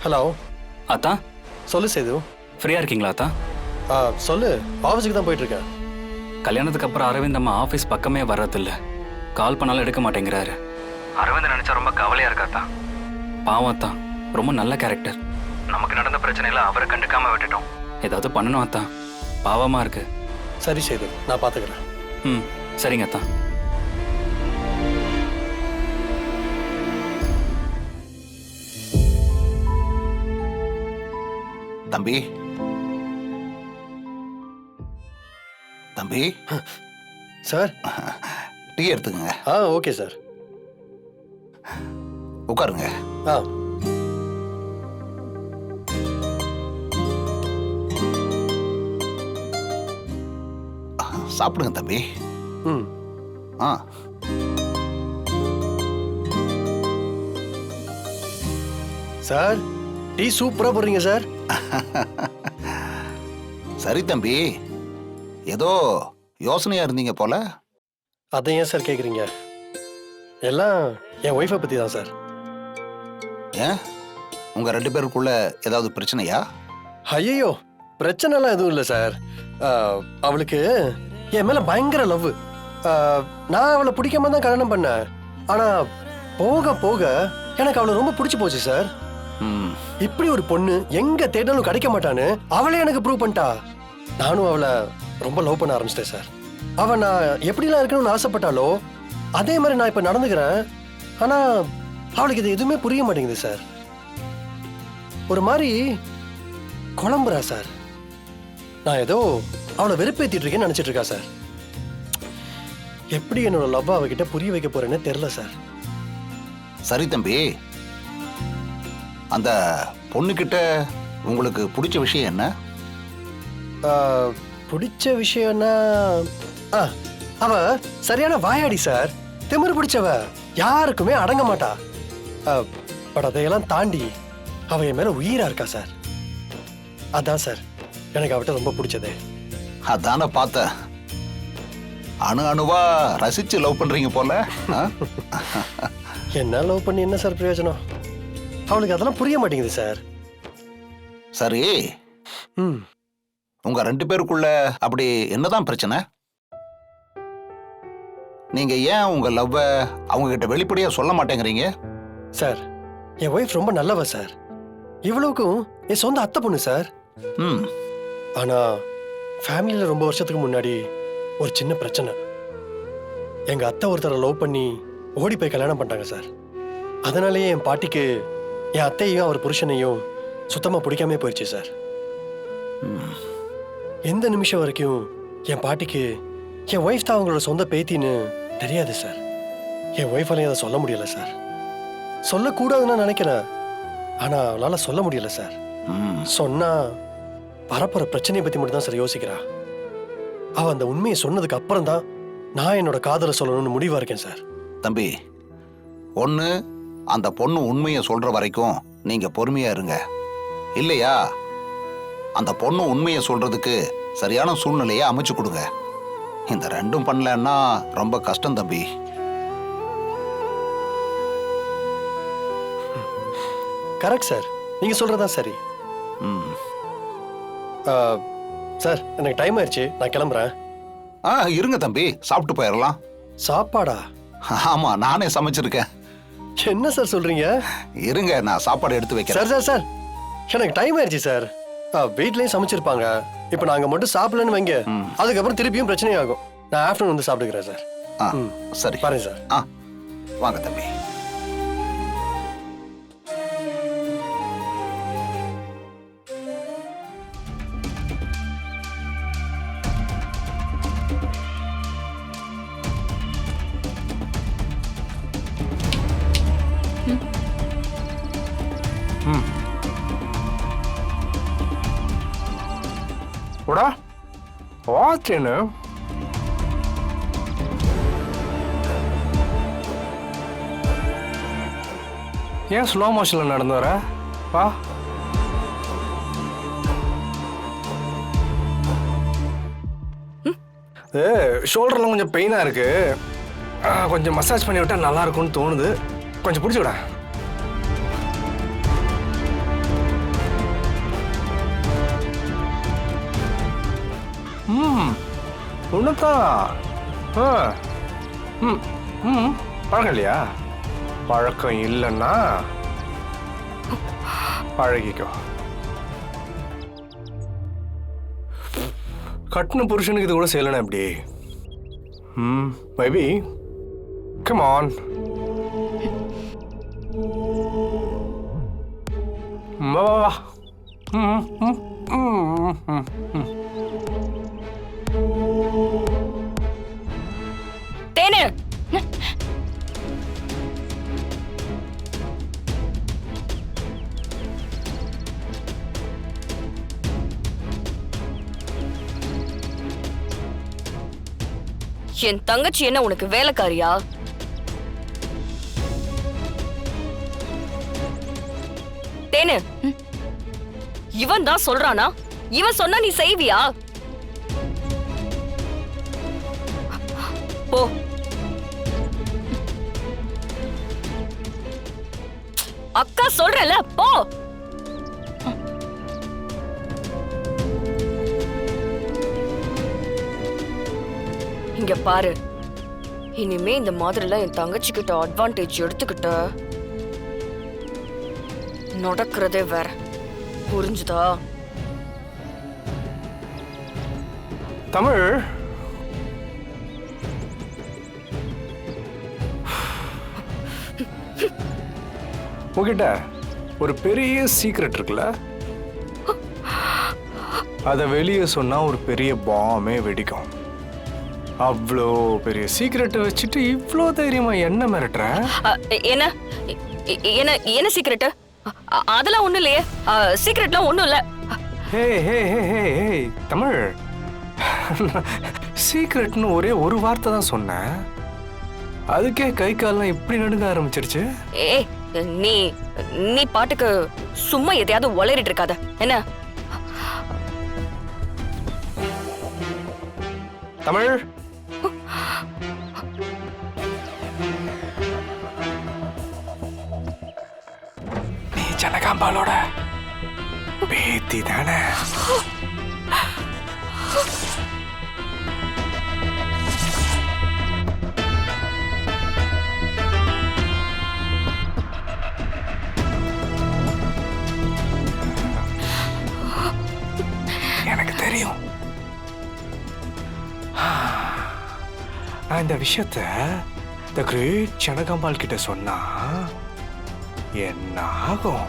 Hello அத்தா சொல்லு சேது. ஃப்ரீயா இருக்கீங்களா அத்தா? சொல்லு, ஆஃபீஸுக்கு தான் போயிட்டு இருக்கேன். கல்யாணத்துக்கு அப்புறம் அரவிந்த் அம்மா ஆஃபீஸ் பக்கமே வர்றதில்ல. கால் பண்ணாலும் எடுக்க மாட்டேங்கிறாரு. அரவிந்த் நினைச்சா ரொம்ப கவலையா இருக்காத்தா. பாவம் அத்தா, ரொம்ப நல்ல கேரக்டர். நமக்கு நடந்த பிரச்சனையில அவரை கண்டுக்காம விட்டுட்டோம். ஏதாவது பண்ணணும் அத்தா, பாவமா இருக்கு. சரி சேது, நான் பார்த்துக்கிறேன். ம் சரிங்க அத்தா. தம்பி தம்பி சார். டீ எடுத்துக்கங்க. Okay sir. உட்காருங்க. சாப்பிடுங்க தம்பி. ம். சார், டீ சூப்பரா போடுறீங்க சார். சரி தம்பி, ஏதோ யோசனையா இருந்தீங்க போல. அதை ஏன் சார் கேக்குறீங்க? எல்லாம் என் ஒய்ஃபை பத்தி தான் சார். ஏன் உங்க 2 பேருக்குள்ள ஏதாவது பிரச்சனையா? ஐயோ, பிரச்சனை எல்லாம் எதுவும் இல்லை சார். அவளுக்கு என் மேல பயங்கர லவ். நான் அவளை பிடிக்காம தான் கல்யாணம் பண்ணேன். ஆனா போக போக எனக்கு அவளை ரொம்ப பிடிச்சு போச்சு சார். இப்படி ஒரு பொண்ணு எங்க தேடலும் கிடைக்க மாட்டான்னு அவளே எனக்கு ப்ரூவ் பண்ணிட்டா. நானும் அவளை ரொம்ப லவ் பண்ண ஆரம்பிச்சிட்டேன் சார். அவ நான் எப்படிலாம் இருக்கணும்னு ஆசைப்பட்டாலோ அதே மாதிரி நான் இப்ப நடந்துக்கிறேன். ஆனா அவளுக்கு இது எதுவுமே புரிய மாட்டேங்குது சார். ஒரு மாதிரி குழம்புறா சார். நான் ஏதோ அவளை வெறுப்பேத்திட்டு இருக்கேன்னு நினைச்சிட்டு இருக்கா சார். எப்படி என்னோட லவ் அவகிட்ட புரிய வைக்க போறேன்னு தெரியல சார். சரி தம்பி, அந்த பொண்ணுகிட்ட உங்களுக்கு பிடிச்ச விஷயம் என்ன? பிடிச்ச விஷயம்னா அவ சரியான வாயாடி சார். திமிரு பிடிச்சவ, யாருக்குமே அடங்க மாட்டா. பட் அதையெல்லாம் தாண்டி அவ என் மேல உயிரா இருக்கா சார். அதான் சார் எனக்கு அவட்ட ரொம்ப பிடிச்சதே. அதான பார்த்தேன், அணு அணுவா ரசிச்சு லவ் பண்றீங்க போல. என்ன லவ் பண்ணி என்ன சார் பிரயோஜனம்? அவளுக்கு அதெல்லாம் புரிய மாட்டேங்குது சார். சரி, உங்க 2 பேருக்குள்ள அப்படி என்னதான் பிரச்சனை? நீங்க ஏன் உங்க லவ்வ அவங்க கிட்ட வெளிப்படையா சொல்ல மாட்டேங்கிறீங்க? சார், என் ஒய்ஃப் ரொம்ப நல்லவ சார். இவ்வளவுக்கும் என் சொந்த அத்தை பொண்ணு சார். ஆனா ஃபேமிலியில ரொம்ப வருஷத்துக்கு முன்னாடி ஒரு சின்ன பிரச்சனை. எங்க அத்தை ஒருத்தரை லவ் பண்ணி ஓடி போய் கல்யாணம் பண்ணிட்டாங்க சார். அதனாலேயே என் பாட்டிக்கு என் அத்தையும் அவர் புருஷனையும் சுத்தமா பிடிக்காமே போயிடுச்சு சார். எந்த நிமிஷம் வரைக்கும் என் பாட்டிக்கு என் ஒய்ஃப் தான் அவங்களோட சொந்த பேத்தின்னு தெரியாது சார். என் ஒய்ஃபாலையும் அதை சொல்ல முடியல சார். சொல்லக்கூடாதுன்னு நினைக்கிறேன், ஆனா அவளால சொல்ல முடியல சார். சொன்னா பரப்புற பிரச்சனையை பத்தி மட்டும் தான் சார் யோசிக்கிறா. அவ அந்த உண்மையை சொன்னதுக்கு அப்புறம் தான் நான் என்னோட காதலை சொல்லணும்னு முடிவா இருக்கேன் சார். தம்பி, ஒண்ணு அந்த பொண்ணு உண்மையை சொல்ற வரைக்கும் நீங்க பொறுமையா இருங்க. இல்லையா அந்த பொண்ணு உண்மையை சொல்றதுக்கு சரியான சூழ்நிலையை அமைச்சு கொடுங்க. இந்த 2ம் பண்ணலன்னா ரொம்ப கஷ்டம் தம்பி. கரெக்ட் சார், நீங்க சொல்றதா சரி. சார், எனக்கு டைம் ஆயிடுச்சு, நான் கிளம்புறேன். இருங்க தம்பி, சாப்பிட்டு போயிடலாம். சாப்பாடா? ஆமா, நானே சமைச்சிருக்கேன். என்ன சார் சொல்றீங்க? இருங்க, நான் சாப்பாடு எடுத்து வைக்கிறேன். சார் சார் சார், எனக்கு டைம் ஆயிடுச்சு சார். வீட்லயும் சமைச்சிருப்பாங்க. இப்ப நாங்க மட்டும் சாப்பிடலன்னு வைங்க, அதுக்கப்புறம் திருப்பியும் பிரச்சனை ஆகும். நான் ஆஃப்டர்நூன் வந்து சாப்பிட்டுக்கிறேன் சார். சரி பாருங்க சார். வாங்க தம்பி. போடா வாட்சேன்னு. ஏன் ஸ்லோ மோஷன்ல நடந்து வர? வா. ஷோல்டர்லாம் கொஞ்சம் பெயினாக இருக்கு. கொஞ்சம் மசாஜ் பண்ணி விட்டா நல்லா இருக்கும்னு தோணுது. கொஞ்சம் பிடிச்சி விட. ஒண்ணுதான். பழக்கம் இல்லையா? பழக்கம் இல்லைன்னா பழகிக்கோ. கட்டின புருஷனுக்கு இது கூட செய்யலனா எப்படி? Baby come on. வா வா வா. தேனு, என் தங்கச்சி என்ன உனக்கு வேலைக்காரியா? தேனு, இவன் தான் சொல்றானா? இவன் சொன்னா நீ செய்வியா? போ. அக்கா சொல்றல, போ. இங்க பாரு, இனிமே இந்த மாதிரிலாம் என் தங்கச்சி கிட்ட அட்வான்டேஜ் எடுத்துக்கிட்ட நடக்கிறதே வேற. புரிஞ்சுதா? தமிழ், உங்ககிட்ட ஒரு பெரிய சீக்ரெட் இருக்குல்ல, அத வெளியே சொன்னா ஒரு பெரிய பாம்பே வெடிக்கும். அவ்வளோ பெரிய சீக்ரெட்டை வச்சுட்டு இவ்வளோ தைரியமா என்ன மிரட்டுற? என்ன என்ன என்ன சீக்ரெட்? அதெல்லாம் ஒண்ணும் இல்லையே. சீக்ரெட்லாம் ஒண்ணும் இல்ல. ஹே ஹே ஹே ஹே ஹே தமிழ், சீக்ரெட்னு ஒரே ஒரு வார்த்தை தான் சொன்னேன், அதுக்கே கை கால்லாம் இப்படி நடுங்க ஆரம்பிச்சிருச்சு. ஏய், நீ நீ பாட்டுக்கு சும்மா எதையாவது உளறிட்டு இருக்காத என்ன? தமிழ், நீ ஜனகாம்பாலோட பேத்தி தானே? எனக்கு தெரியும். நான் இந்த விஷயத்த த கிரேட் ஜனகாம்பால் கிட்ட சொன்னா என்ன ஆகும்?